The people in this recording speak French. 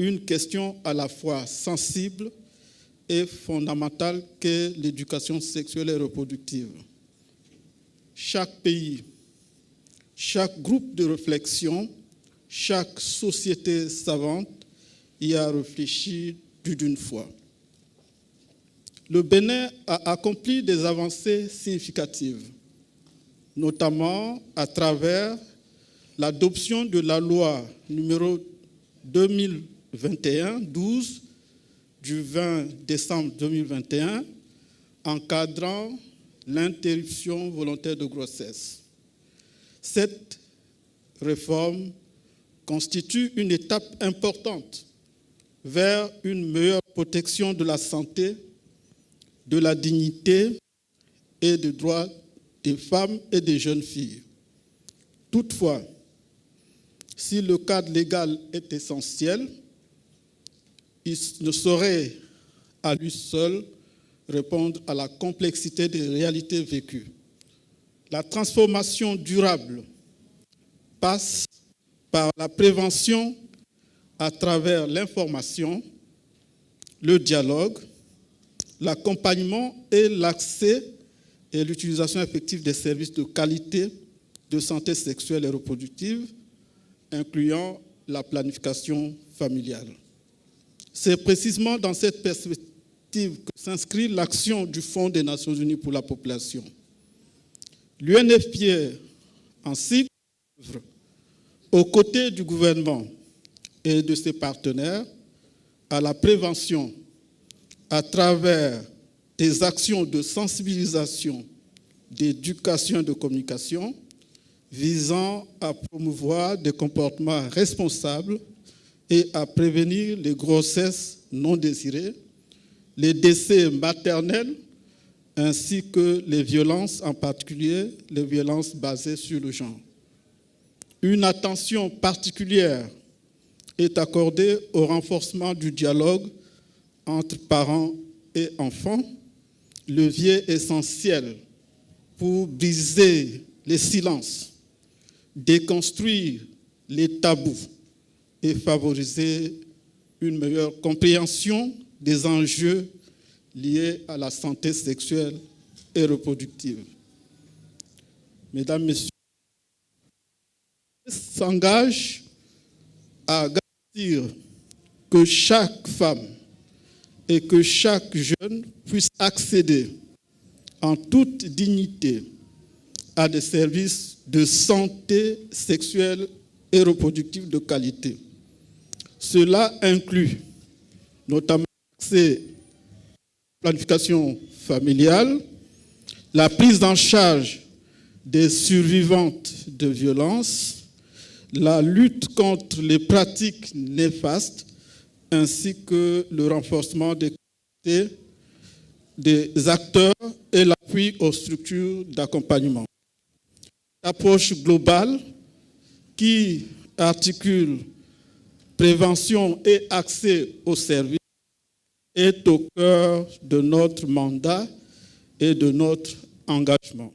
une question à la fois sensible et fondamentale qu'est l'éducation sexuelle et reproductive. Chaque pays, chaque groupe de réflexion, chaque société savante y a réfléchi plus d'une fois. Le Bénin a accompli des avancées significatives, notamment à travers l'adoption de la loi numéro 2021-12 du 20 décembre 2021 encadrant l'interruption volontaire de grossesse. Cette réforme constitue une étape importante vers une meilleure protection de la santé, de la dignité et des droits des femmes et des jeunes filles. Toutefois, si le cadre légal est essentiel, il ne saurait à lui seul répondre à la complexité des réalités vécues. La transformation durable passe par la prévention à travers l'information, le dialogue, l'accompagnement et l'accès et l'utilisation effective des services de qualité de santé sexuelle et reproductive, incluant la planification familiale. C'est précisément dans cette perspective que s'inscrit l'action du Fonds des Nations Unies pour la population. L'UNFPA, ainsi qu'œuvre aux côtés du gouvernement et de ses partenaires à la prévention à travers des actions de sensibilisation, d'éducation et de communication visant à promouvoir des comportements responsables et à prévenir les grossesses non désirées, les décès maternels, ainsi que les violences, en particulier les violences basées sur le genre. Une attention particulière est accordée au renforcement du dialogue entre parents et enfants, levier essentiel pour briser les silences, déconstruire les tabous et favoriser une meilleure compréhension des enjeux liés à la santé sexuelle et reproductive. Mesdames, Messieurs, s'engage à garantir que chaque femme et que chaque jeune puisse accéder en toute dignité à des services de santé sexuelle et reproductive de qualité. Cela inclut notamment l'accès à la planification familiale, la prise en charge des survivantes de violences, la lutte contre les pratiques néfastes, ainsi que le renforcement des capacités des acteurs et l'appui aux structures d'accompagnement. L'approche globale qui articule prévention et accès aux services est au cœur de notre mandat et de notre engagement.